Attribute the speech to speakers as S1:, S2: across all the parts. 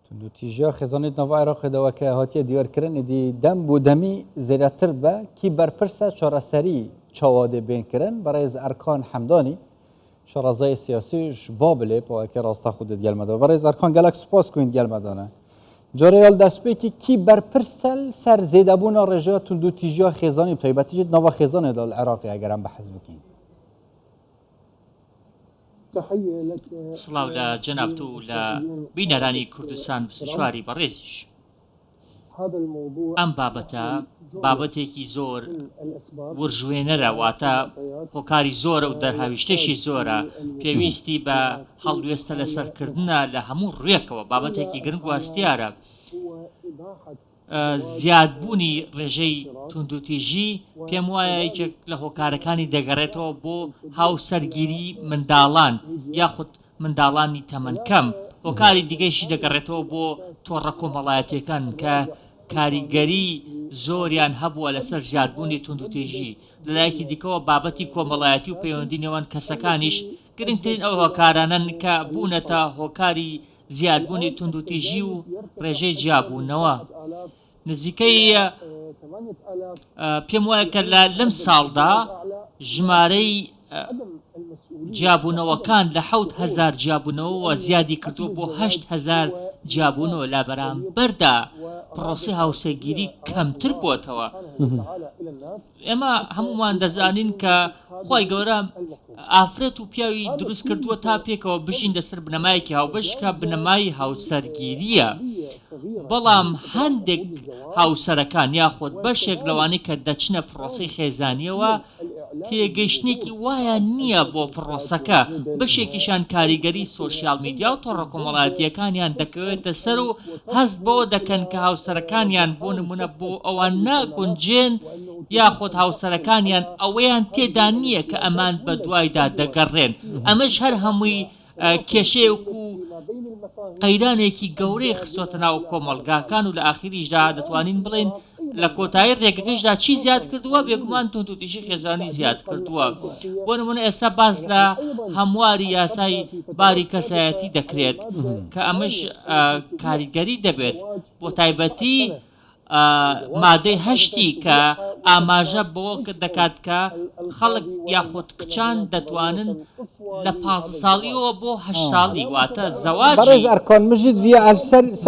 S1: توندوتیژیا خێزانێت ناو عێراقیدەوە کە هاتیە دیوەرکردنی دەم بۆ دەمی زێرەتر بە کی بەرپرسە چارەسەری چاوادێ بێنکردن بەڕێز ئەرکان حەمدانی شارەزای سیاسیش با بلێ پاوەکە ڕاستە خودت گەلمەدەوە بەڕێز ئەرکان گەلک سوپاس کوین گەلمەدانە جارێ دەستپێکی کی بەرپرسە سەر زێدەبوونا ڕێژەیە توندوتیژیا خێزانی تایبەتیژت ناوە خێزانێدا لە عێراقی ئەگەرم بەحەز بکەین
S2: سڵاو لە جەناب تو لە بینەرانی کوردستان 24 بەڕێزیش ئەم بابەتە بابەتێکی زۆر ورژوێنەرە واتە هۆکاری زۆرە و دەرهاویشتێکی زۆرە پێویستی بە هەڵوێستە لەسەرکردنە لە هەموو ڕێکەوە بابەتێکی گرنگ و هەستیارە زیادبوونی ڕێژەی توندوتیژی پێم وایە یەکێک لە هۆکارەکانی دەگەڕێتەوە بۆ هاوسەرگیری منداڵان یاخود منداڵانی تەمەنکەم هۆکاری دیگەیشی دەگەڕێتەوە بۆ تۆڕە کۆمەڵایەتیەکان کە کاریگەری زۆریان هەبووە لەسەر زیادبوونی توندوتیژی لەلایەکی دیکەوە بابەتی کۆمەڵایەتی و پەیوەندی نێوان کەسەکانیش گرنگترین ئەو هۆکارانن کە بوونەتە هۆکاری زیادبوونی توندوتیژی و ڕێژەی جیابوونەوە نزیکەی پێم وایە کە لەم ساڵدا ژمارەی جیابوونەوەکان لە 7,000 جیابوونەوە زیادی کردووە بۆ 8,000 جیابوونەوە لا بەرامبەردا پرۆسی هاوسەرگیری کەمتر بووەتەوە ئێمە هەمومان دەزانین کە خی گەورە ئافرەت و پیاوی دروست کردووە تا پێکەوە بژین لەسەر بنەمایەکی هاوبەشکە بنەمای هاوسەرگیریە بەڵام هەندێک هاوسەرەکان یاخۆت بەشێک لەوانەی کە دەچنە پرۆسی خێزانیەوە تێگەشتێکی وایە نییە بۆ پرۆسەکە بەشێکیشان کاریگەری سۆشیال میدیا و تۆڕە کۆمەڵایەتیەکانیان دەکەوێتە سەر و هەست بەوە دەکەن کە هاوسەرەکانیان بۆ نمونە بۆ ئەوان ناگونجێن یاخۆت هاوسەرەکانیان ئەوەیان تێدا نییە کە ئەمان بە دوایدا دەگەڕێن ئەمەش هەر هەمووی کێشەیەک و قەیرانێکی گەورەی خستۆتە ناو کۆمەلگاکان و لە ئاخریشدا دەتوانین بڵێن لە کۆتایی ڕێگەکەشدا چی زیاد کردووە بێگومان توندوتیژی خێزانی زیاد کردووە بۆ نمونە ئێستا باز لە هەمواری یاسای باری کەسایەتی دەکرێت کە ئەمەش کاریگەری دەبێت بۆ تایبەتی مادەی هەشتی کە ئاماژە بۆ دەکات کە خەڵک یاخۆت کچان دەتوانن لە 15 ساڵیەوە بۆ 8 ساڵی واتە زەواجی
S1: ئەرکان مژید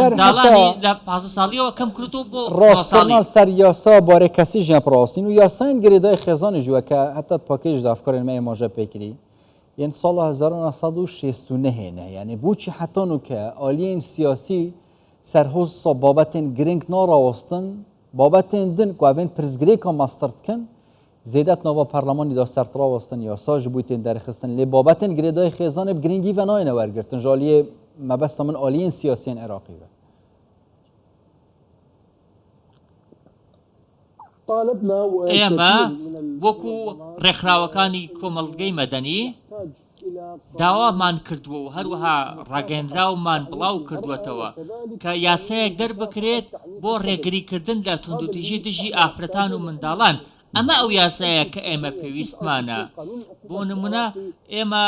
S2: منداڵانی لە 15 ساڵیەوە کەم کردو بۆ
S1: ڕاستکردن سەر یاسا بارێ کەسی ژیان پڕاستین و یاساین گرێدای خێزانی ژووە کە هەتا پاکێژ دافکارێن مە ئێماژە پێکری یەن ساڵە 1960 هێنە یعنی بووچی حەتان و کە ئالیین سیاسی سەرهۆسا بابەتێن گرنگ ناڕاوەستن بابەتێن دن گوێن پرزگرێکا ماستەر بکەن زێدەت ناوە پەرلەمانیدا سەرڕاوەستن یاسا ji بووی تێن دەرخستن لێ بابەتێن گرێدای خێزانێ گرنگی بە ناینە وەرگرتن ژالیێ مەبەستە من ئالیین سیاسیین عێراقی بە
S2: ئێمە وەکو ڕێکخراوەکانی کۆمەڵگەی مەدەنی داوامان کردووە و هەروەها ڕاگەیەنراومان بڵاو کردوێتەوە کە یاسایەک دەربکرێت بۆ ڕێگریکردن لە توندوتیژی دژی ئافرەتان و منداڵان ئەمە ئەو یاسایە کە ئێمە پێویستمانە بۆ نمونە ئێمە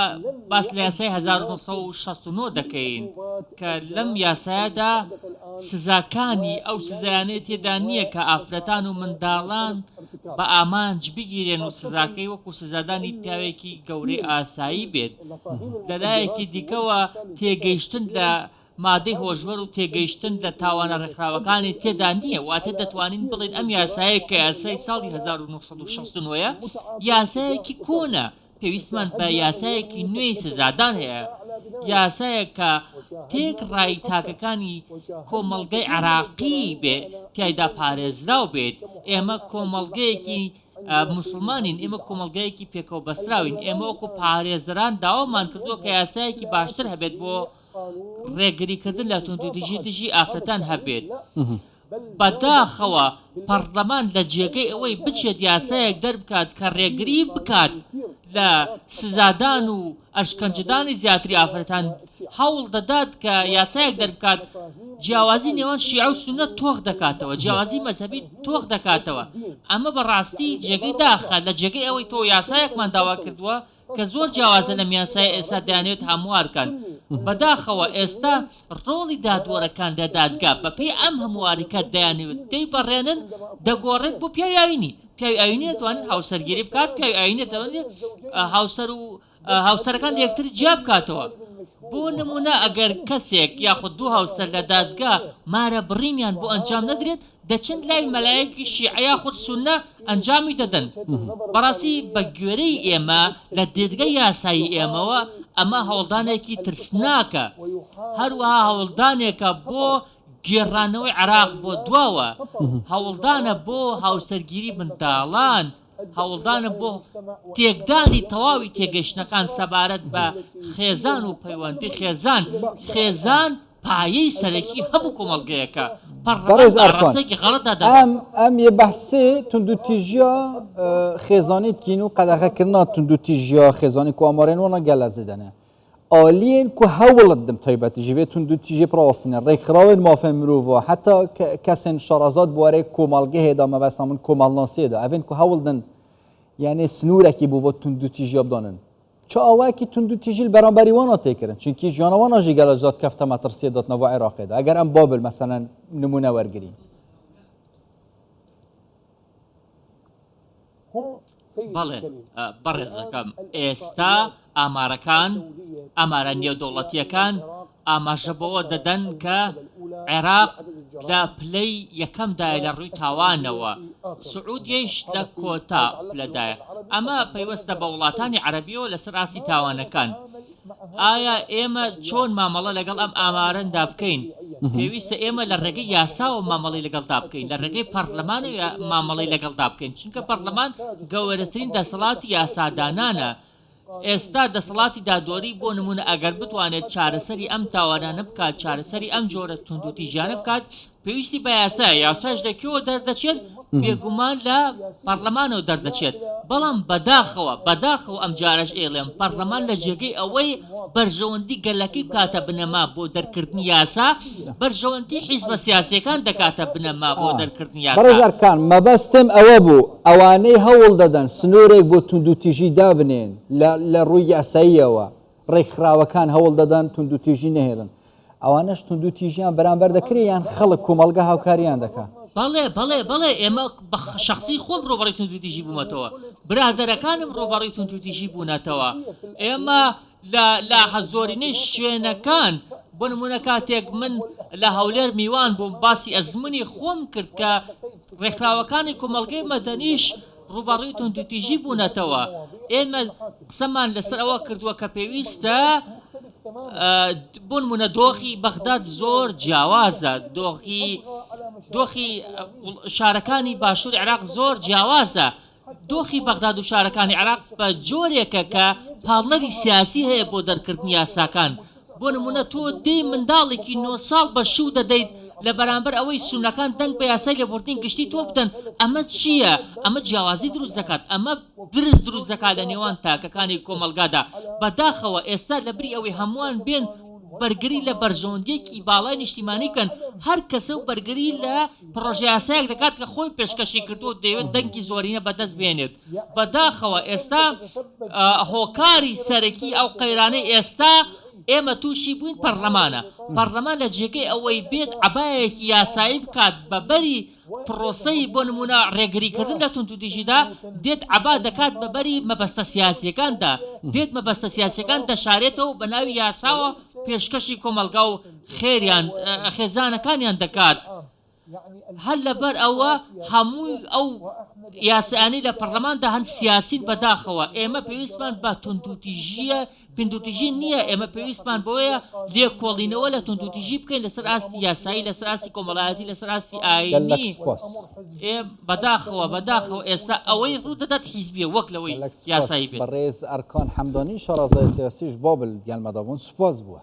S2: باس لە یاسای 1969 دەکەین کە لەم یاسایەدا سزاکانی ئەو سزایانەیە تێدا نییە کە ئافرەتان و منداڵان بە ئامانج بگیرێن و سزاکەی وەکو سزادانی پیاوێکی گەورەی ئاسایی بێت لەلایەکی دیکەوە تێگەیشتن لە مادەی هۆژبەر و تێگەیشتن لە تاوانە ڕێکخراوەکانی تێدا نییە واتە دەتوانین بڵێن ئەم یاسایە کە یاسای ساڵی 1969 یاسایەکی کۆنە پێویستمان بە یاسایەکی نوێی سزادان هەیە یاسایە کە تێک ڕای تاکەکانی کۆمەڵگەی عێراقی بێ تایدا پارێزراو بێت ئێمە کۆمەڵگەیەکی مسلمانین ئێمە کۆمەڵگەیەکی پێکەوە بەستراوین ئێمە وەکو پارێزران داوامان کردووە کە یاسایەکی باشتر هەبێت بۆ ڕێگریکردن لە توندوتیژی دژی ئافرەتان هەبێت بەداخەوە پەرلەمان لە جێگەی ئەوەی بچێت یاسایەک دەربکات کە ڕێگری بکات لە سزادان و ئەشکەنجدانی زیاتری ئافرەتان هەوڵ دەدات کە یاسایەک دەربکات جیاوازی نێوان شیعە و سوننە تۆخ دەکاتەوە جیاوازی مەذهبی تۆخ دەکاتەوە ئەمە بەڕاستی جێگەی داخە لە جێگەی ئەوەی تۆ یاسایەکمان داوا کردووە کە زۆر جیاوازە لە میانسای ئێستا دەیانێت هەموارکەن بەداخەوە ئێستا ڕۆڵی دادوەرەکان لە دادگا بەپێی ئەم هەمواریکە دەیانەوێت دەی بەڕێنن دەگۆڕێت بۆ پیاوی ئاوینی پیاوی ئاوینی دەتوانێت هاوسەرگیری بکات پیاوی ئاوینی دەتوانێت هاوسەر و هاوسەرەکان یەکتر جیا بکاتەوە بۆ نمونە ئەگەر کەسێک یاخود دوو هاوسەر لە دادگا مارە بڕینیان بۆ ئەنجام نەدرێت دەچن لای مەلایەکی شیعە خود سونە ئەنجامی دەدەن بەڕاستی بە گوێرەی ئێمە لە دادگای یاسایی ئێمەوە ئەمە هەوڵدانێکی ترسناکە هەروەها هەوڵدانێکە بۆ گێڕانەوەی عێراق بۆ دواوە هەوڵدانە بۆ هاوسەرگیری منداڵان هەوڵدانە بۆ تێکدانی تەواوی تێگەشتنەکان سەبارەت بە خێزان و پەیوەندی خێزان پایەی سەرەکی هەموو کۆمەڵگەیەکە پەڕڕەسێکی غەڵەتدا
S1: ئەم یە بەحسێ توندوتیژیا خێزانیت کین و قەدەغەکردنا توندوتیژیا خێزانی کو ئامارێنوانە گەلە زیدەنە ئالین کو هەوڵت دم تایبەتیژی وێ توندوتیژی پڕاستنە ڕێکخراوێن مافە مرۆڤە حتا کەسێن شارەزات بوارەی کۆمەڵگە هێدا مەبەستا من کۆمەڵناسیێدا ئەڤێن کو هەوڵدن یعنی سنوورێکی بوو بۆ توندوتیژیا بدانن چه ئاواکی توندوتیژی بەرامبەری وانە تێکردن چونکی ژیانەوانەژی گەلەجات کەفتە مەترسیە دەتنەوە عێراقیدا ئەگەر ئەم بابل مەسەلەن نمونە وەرگرین
S2: بەڵێ بەڕێزەکەم ئێستا ئامارەکان ئامارە نێودەوڵەتیەکان ئاماژەبەوە دەدەن کە عێراق لە پلەی یەکەمدای لە ڕووی تاوانەوە سعودیش لە کۆتا لەدایە ئەمە پەیوەستە بە وڵاتانی عەرەبیەوە لەسەر ئاسی تاوانەکان ئایا ئێمە چۆن مامەڵە لەگەڵ ئەم ئامارەندا بکەین پێویستە ئێمە لە ڕێگەی یاساوە مامەڵی لەگەڵدا بکەین لە ڕێگەی پەرلەمان و مامەڵی لەگەڵدا بکەین چونکە پەرلەمان گەورەترین دەسەڵاتی یاسادانانە ئێستا دەسەڵاتی دادوەری بۆ نمونە ئەگەر بتوانێت چارەسەری ئەم تاوانانە بکات چارەسەری ئەم جۆرە توندوتیژیانە بکات پێویستی بە یاساش لەکوێوە دەردەچێت بێگومان لە پەرلەمانەوە دەردەچێت بەڵام بەداخەوە ئەم جارەش ئێڵێم پەرلەمان لە جێگەی ئەوەی بەرژەوەندی گەلەکەی بکاتە بنەما بۆ دەرکردنی یاسا بەرژەوەندی حیزبە سیاسیەکان دەکاتە بنەما بۆ دەرکردنی یاسا
S1: بەڕێزەکان مەبەستم ئەوە بوو ئەوانەی هەوڵ دەدەن سنوورێک بۆ توندوتیژی دابنێن لە ڕووی یاساییەوە ڕێکخراوەکان هەوڵ دەدەن توندوتیژی نەهێڵن ئەوانەش توندوتیژیان بەرامبەر دەکرێت یان خەڵک کۆمەڵگە هاوکاریان دەکات
S2: بەڵێ ئێمە شخصی خۆم ڕۆبەڕی توندوتیژی بوومەتەوە برادەرەکانم ڕۆبەڕی توندوتیژی بوونەتەوە ئێمە لە زۆرینەی شوێنەکان بۆ نمونە کاتێک من لە هەولێر میوان بووم باسی ئەزمموی خۆم کرد کە ڕێکخراوەکانی کۆمەڵگەی مەدەنیش ڕوبەڕی توندوتیژی بوونەتەوە ئێمە قسەمان لەسەر ئەوە کردووە کە پێویستە بۆ نمونە دۆخی بەغداد زۆر جیاوازە دۆخی شارەکانی باشووری عێراق زۆر جیاوازە دۆخی بەغداد و شارەکانی عێراق بە جۆرێکە کە پاڵنەری سیاسی هەیە بۆ دەرکردنی یاساکان بۆ نمونە تۆ دەی منداڵێکی 9 ساڵ بە شوو دەدەیت لە بەرامبەر ئەوەی سونەکان دەنگ بە یاسای لێبوردنی گشتی تۆ بدەن ئەمە چییە؟ ئەمە جیاوازی دروست دەکات ئەمە برز دروست دەکات لە نێوان تاکەکانی کۆمەلگادا بەداخەوە ئێستا لەبری ئەوەی هەمووان بێن بەرگری لە بەرژەوەندیەکی باڵای نیشتیمانی کەن هەر کەسە و بەرگری لە پڕۆژە یاسایەک دەکات کە خۆی پێشکەشی کردو دەیەوێت دەنگی زۆرینە بەدەست بێنێت بەداخەوە ئێستا هۆکاری سەرەکی ئەو قەیرانەی ئێستا ئێمە تووشی بووین پەرلەمان لە جێگەی ئەوەی بێت عەبایەکی یاسایی بکات بەبەری پرۆسەی بۆ نمونە ڕێگریکردن لە توندوتیژیدا دێت عەبا دەکات بەبەری مەبەستە سیاسیەکاندا دێت مەبەستە سیاسیەکان دەشارێتەوە بە ناوی یاساوە پێشکەشی کۆمەلگا و خێزانەکانیان دەکات هەر لەبەر ئەوە هەمووی ئەو یاسایانی لە پەرلەماندا هەن سیاسین بەداخەوە ئێمە پێویستمان بە توندوتیژی نییە ئێمە پێویستمان بۆیە لێکۆڵینەوە لە توندوتیژی بکەین لەسەر ئاستی یاسایی لەسەر ئاستی کۆمەڵایەتی لەسەر ئاستی ئاینی بەداخەوە ئێستا ئەوەی ڕوو دەدات حیزبیە وەک لەوەی یاسایی بێت
S1: بەڕێز ئەرکان حەمدانی شارەزای سیاسیش بابل گەلمەدا بوون سوپاس بووە